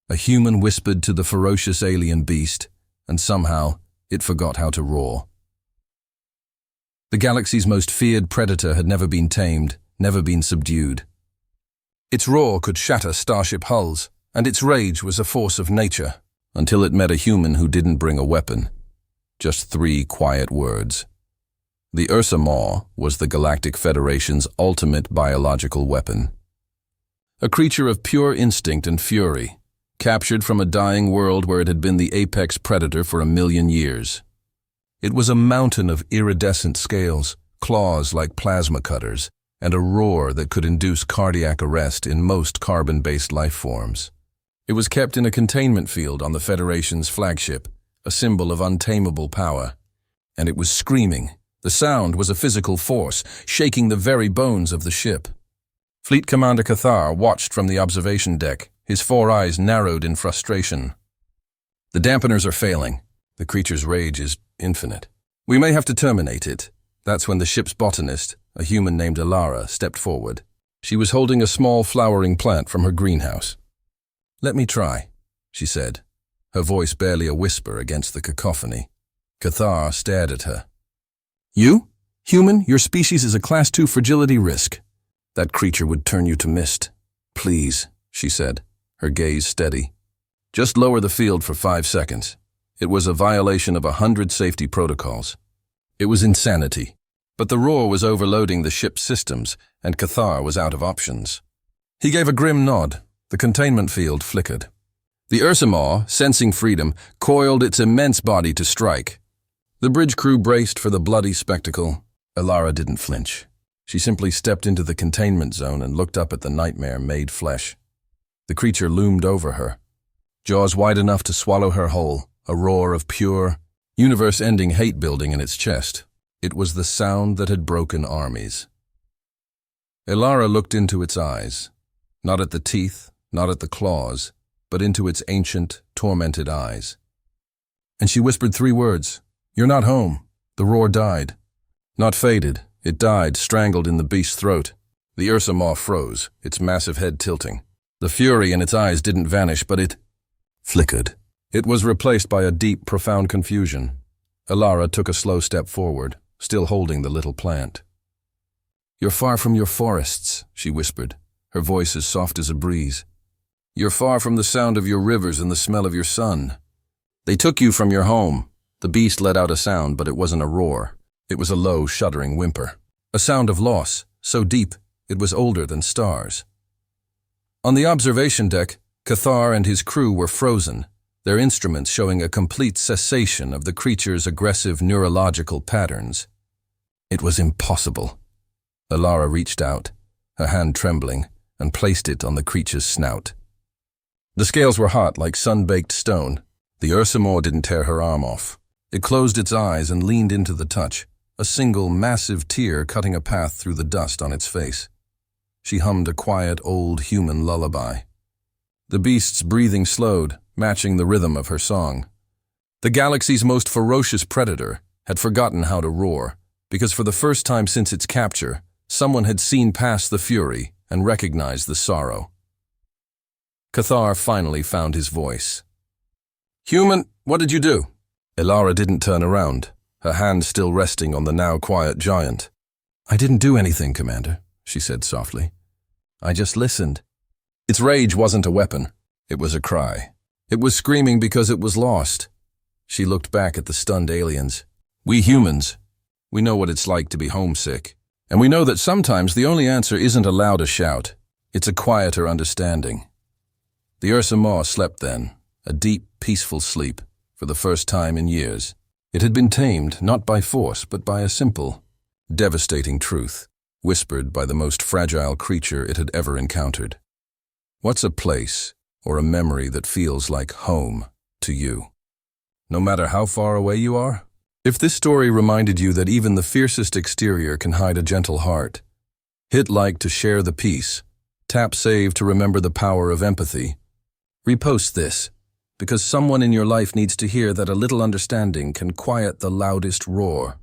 A human whispered to the ferocious alien beast, and somehow it forgot how to roar. The galaxy's most feared predator had never been tamed, never been subdued. Its roar could shatter starship hulls, and its rage was a force of nature, until it met a human who didn't bring a weapon. Just 3 quiet words. The Ursa Maw was the Galactic Federation's ultimate biological weapon. A creature of pure instinct and fury, captured from a dying world where it had been the apex predator for 1,000,000 years. It was a mountain of iridescent scales, claws like plasma cutters, and a roar that could induce cardiac arrest in most carbon-based life forms. It was kept in a containment field on the Federation's flagship, a symbol of untamable power. And it was screaming. The sound was a physical force, shaking the very bones of the ship. Fleet Commander Cathar watched from the observation deck, his 4 eyes narrowed in frustration. The dampeners are failing. The creature's rage is infinite. We may have to terminate it. That's when the ship's botanist, a human named Elara, stepped forward. She was holding a small flowering plant from her greenhouse. "Let me try," she said, her voice barely a whisper against the cacophony. Cathar stared at her. "You? Human, your species is a Class 2 fragility risk. That creature would turn you to mist. Please," she said, her gaze steady. "Just lower the field for 5 seconds." It was a violation of 100 safety protocols. It was insanity. But the roar was overloading the ship's systems, and Cathar was out of options. He gave a grim nod. The containment field flickered. The Ursa Maw, sensing freedom, coiled its immense body to strike. The bridge crew braced for the bloody spectacle. Elara didn't flinch. She simply stepped into the containment zone and looked up at the nightmare made flesh. The creature loomed over her, jaws wide enough to swallow her whole, a roar of pure, universe-ending hate building in its chest. It was the sound that had broken armies. Elara looked into its eyes, not at the teeth, not at the claws, but into its ancient, tormented eyes. And she whispered 3 words. "You're not home." The roar died. Not faded, it died, strangled in the beast's throat. The Ursa Maw froze, its massive head tilting. The fury in its eyes didn't vanish, but it flickered. It was replaced by a deep, profound confusion. Elara took a slow step forward, still holding the little plant. "You're far from your forests," she whispered, her voice as soft as a breeze. "You're far from the sound of your rivers and the smell of your sun. They took you from your home." The beast let out a sound, but it wasn't a roar. It was a low, shuddering whimper. A sound of loss, so deep it was older than stars. On the observation deck, Cathar and his crew were frozen, their instruments showing a complete cessation of the creature's aggressive neurological patterns. It was impossible. Elara reached out, her hand trembling, and placed it on the creature's snout. The scales were hot like sun-baked stone. The Ursa Maw didn't tear her arm off. It closed its eyes and leaned into the touch, a single massive tear cutting a path through the dust on its face. She hummed a quiet old human lullaby. The beast's breathing slowed, matching the rhythm of her song. The galaxy's most ferocious predator had forgotten how to roar, because for the first time since its capture, someone had seen past the fury and recognized the sorrow. Cathar finally found his voice. "Human, what did you do?" Elara didn't turn around, her hand still resting on the now quiet giant. "I didn't do anything, Commander," she said softly. "I just listened." Its rage wasn't a weapon. It was a cry. It was screaming because it was lost. She looked back at the stunned aliens. "We humans, we know what it's like to be homesick. And we know that sometimes the only answer isn't a louder shout. It's a quieter understanding." The Ursa Maw slept then, a deep, peaceful sleep, for the first time in years. It had been tamed not by force, but by a simple, devastating truth, whispered by the most fragile creature it had ever encountered. What's a place or a memory that feels like home to you, no matter how far away you are? If this story reminded you that even the fiercest exterior can hide a gentle heart, hit like to share the peace, tap save to remember the power of empathy. Repost this, because someone in your life needs to hear that a little understanding can quiet the loudest roar.